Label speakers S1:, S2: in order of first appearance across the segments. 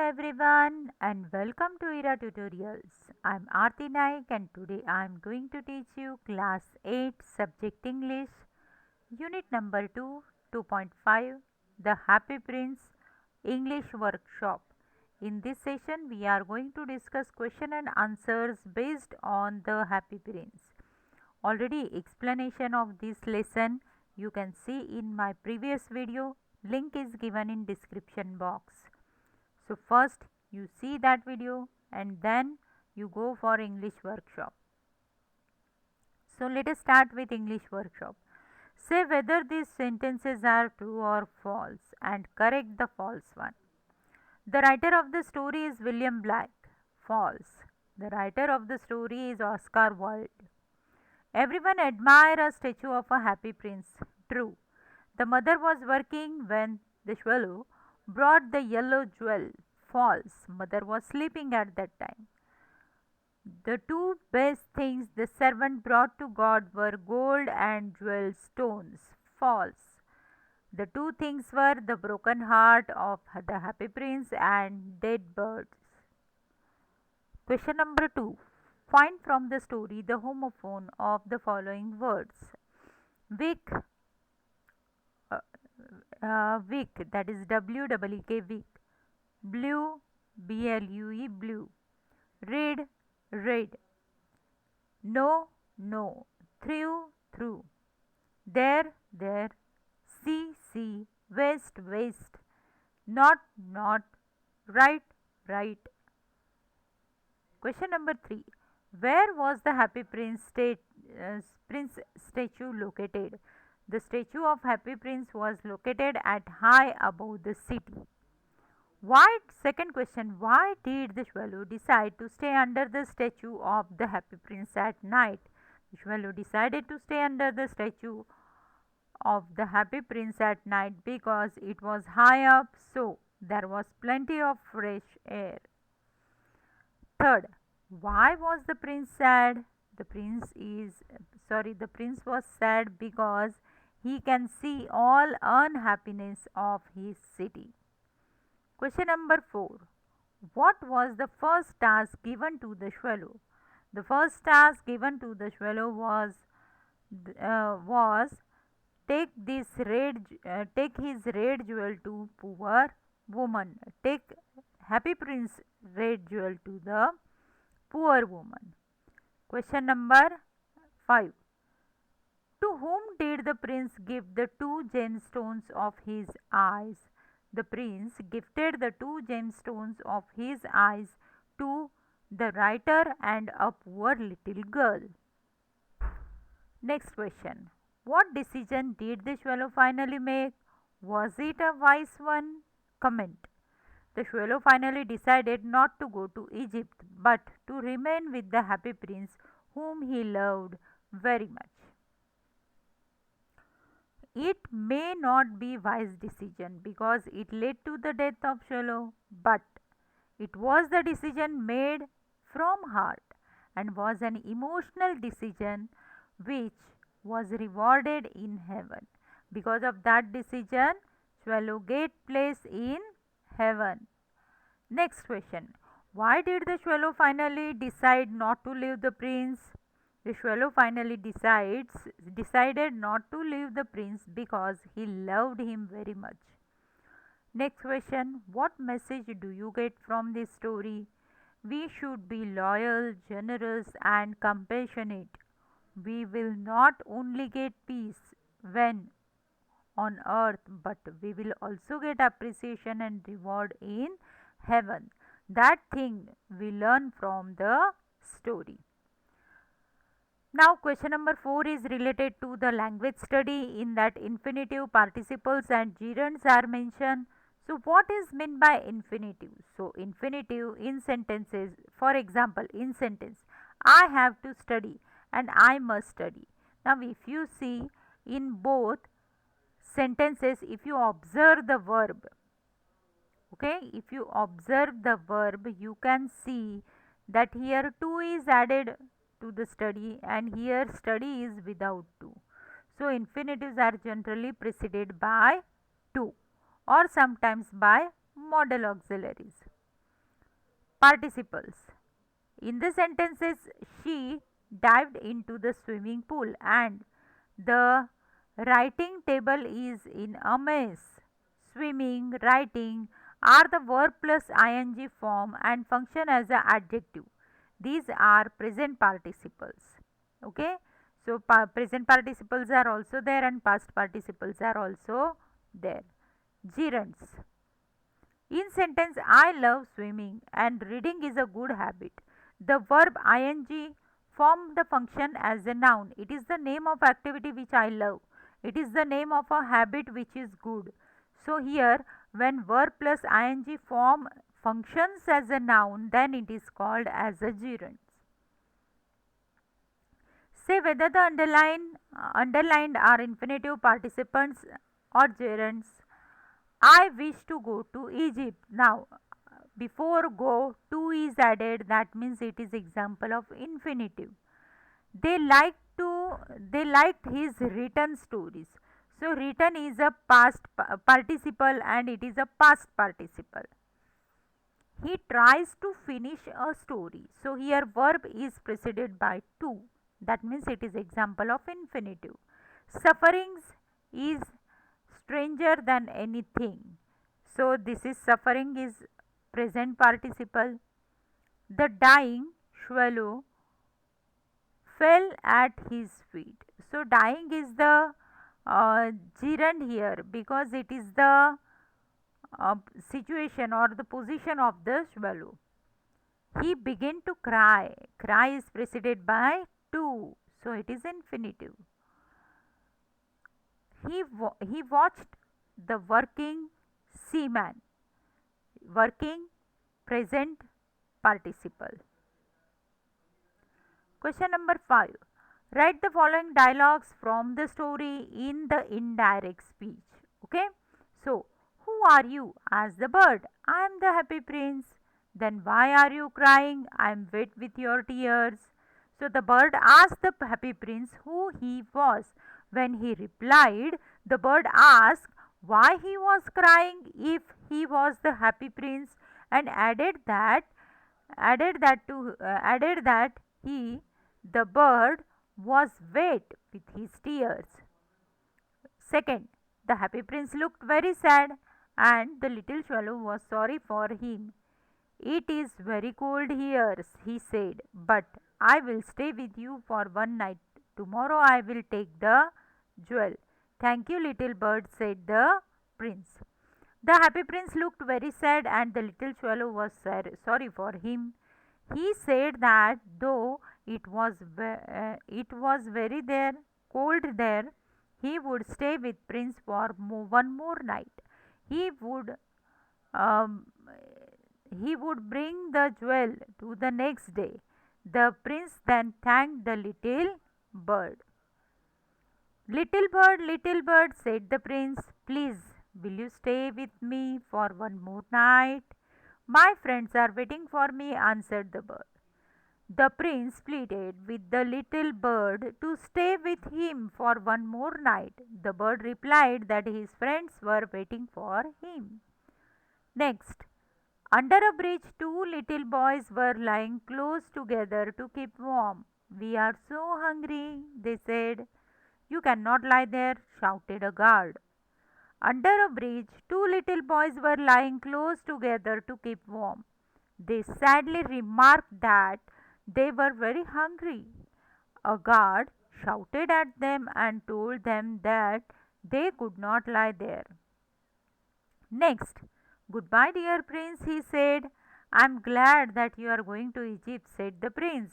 S1: everyone and welcome to Ira Tutorials. I'm Aarti Naik and today I'm going to teach you class 8 subject English unit number 2 2.5 The Happy Prince English workshop. In this session we are going to discuss question and answers based on The Happy Prince. Already explanation of this lesson you can see in my previous video. Link is given in description box. So first you see that video and then you go for English workshop. So let us start with English workshop. Say whether these sentences are true or false and correct the false one. The writer of the story is William Blake. False. The writer of the story is Oscar Wilde. Everyone admire a statue of a happy prince. True. The mother was working when the swallow brought the yellow jewel. False. Mother was sleeping at that time. The two best things the servant brought to God were gold and jewel stones. False. The two things were the broken heart of the happy prince and dead birds. Question number 2. Find from the story the homophone of the following words. Wick, wick, that is W-E-E-K, wick. Blue, B-L-U-E, blue. Red, red. No, no. Through. There, there. See. West, west. Not. Right, right. Question number 3. Where was the Happy Prince statue located? The statue of Happy Prince was located at high above the city. Second question, why did the swallow decide to stay under the statue of the Happy Prince at night? The swallow decided to stay under the statue of the Happy Prince at night because it was high up, so there was plenty of fresh air. Third, why was the prince sad? The prince was sad because he can see all unhappiness of his city. Question number 4. What was the first task given to the swallow? The first task given to the swallow was take his red jewel to poor woman. Take Happy Prince red jewel to the poor woman. Question number 5. To whom did the prince give the two gemstones of his eyes? The prince gifted the two gemstones of his eyes to the writer and a poor little girl. Next question. What decision did the swallow finally make? Was it a wise one? Comment. The swallow finally decided not to go to Egypt but to remain with the happy prince whom he loved very much. It may not be wise decision because it led to the death of swallow, but it was the decision made from heart and was an emotional decision which was rewarded in heaven. Because of that decision, swallow get place in heaven. Next question. Why did the swallow finally decide not to leave the prince? The swallow finally decided not to leave the prince because he loved him very much. Next question. What message do you get from this story? We should be loyal, generous and compassionate. We will not only get peace when on earth, but we will also get appreciation and reward in heaven. That thing we learn from the story. Now question number 4 is related to the language study. In that infinitive, participles and gerunds are mentioned. So what is meant by infinitive? So infinitive in sentences, for example in sentence, I have to study and I must study. Now if you see in both sentences, if you observe the verb, if you observe the verb, you can see that here to is added to the study and here study is without to. So infinitives are generally preceded by to or sometimes by modal auxiliaries. Participles. In the sentences, she dived into the swimming pool and the writing table is in a mess. Swimming, writing are the verb plus ing form and function as an adjective. These are present participles. Okay. So present participles are also there and past participles are also there. Gerunds. In sentence, I love swimming and reading is a good habit. The verb ing form the function as a noun. It is the name of activity which I love. It is the name of a habit which is good. So here when verb plus ing form functions as a noun, then it is called as a gerund. Say whether the underlined are infinitive participants or gerunds. I wish to go to Egypt. Now, before go, to is added. That means it is example of infinitive. They liked they liked his written stories. So written is a past participle and it is a past participle. He tries to finish a story. So here verb is preceded by to. That means it is example of infinitive. Sufferings is stranger than anything. So this is suffering is present participle. The dying swallow fell at his feet. So dying is the gerund here because it is the situation or the position of the swallow. He began to cry. Cry is preceded by to. So it is infinitive. He watched the working seaman. Working present participle. Question number 5. Write the following dialogues from the story in the indirect speech. Okay. So, who are you? Asked the bird. I am the happy prince. Then why are you crying? I am wet with your tears. So the bird asked the happy prince who he was. When he replied, the bird asked why he was crying if he was the happy prince and added that he the bird was wet with his tears. Second, the happy prince looked very sad and the little swallow was sorry for him. It is very cold here, he said, but I will stay with you for one night. Tomorrow I will take the jewel. Thank you, little bird, said the prince. The happy prince looked very sad and the little swallow was sorry for him. He said that though it was very cold there, he would stay with prince for one more night. He would um, he would bring the jewel to the next day. The prince then thanked the little bird. Little bird, said the prince, please, will you stay with me for one more night? My friends are waiting for me, answered the bird. The prince pleaded with the little bird to stay with him for one more night. The bird replied that his friends were waiting for him. Next, under a bridge, two little boys were lying close together to keep warm. We are so hungry, they said. You cannot lie there, shouted a guard. Under a bridge, two little boys were lying close together to keep warm. They sadly remarked that they were very hungry. A guard shouted at them and told them that they could not lie there. Next, goodbye, dear prince, he said. I am glad that you are going to Egypt, said the prince.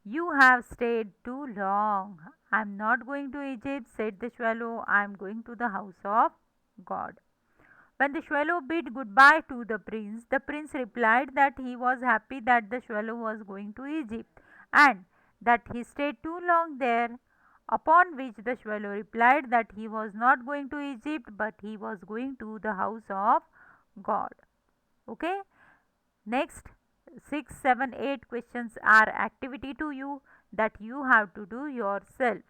S1: You have stayed too long. I am not going to Egypt, said the swallow. I am going to the house of God. When the swallow bid goodbye to the prince replied that he was happy that the swallow was going to Egypt and that he stayed too long there. Upon which the swallow replied that he was not going to Egypt but he was going to the house of God. Okay. Next 6, 7, 8 questions are activity to you that you have to do yourself.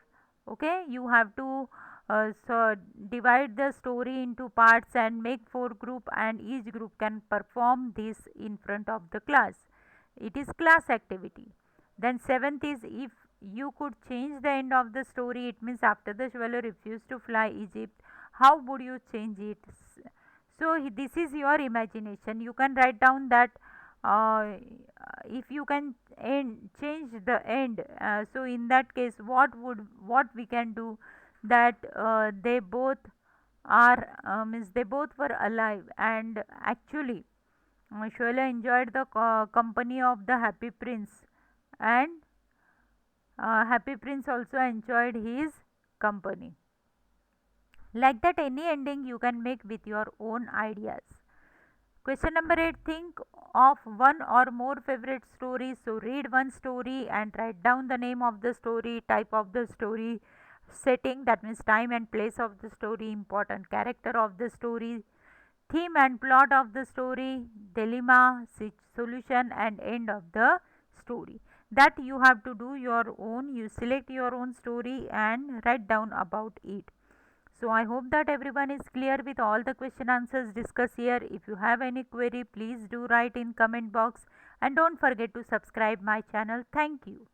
S1: Okay. You have to so divide the story into parts and make four group, and each group can perform this in front of the class. It is class activity. Then seventh is, if you could change the end of the story, it means after the swallow refused to fly Egypt, how would you change it? So this is your imagination. You can write down that uh, if you can change the end. So in that case, what we can do, that they both are means they both were alive, and actually Shola enjoyed the company of the Happy Prince, and Happy Prince also enjoyed his company. Like that, any ending you can make with your own ideas. Question number 8, think of one or more favorite stories. So, read one story and write down the name of the story, type of the story, setting, that means time and place of the story, important character of the story, theme and plot of the story, dilemma, solution, and end of the story. That you have to do your own. You select your own story and write down about it. So I hope that everyone is clear with all the question answers discussed here. If you have any query, please do write in comment box, and don't forget to subscribe my channel. Thank you.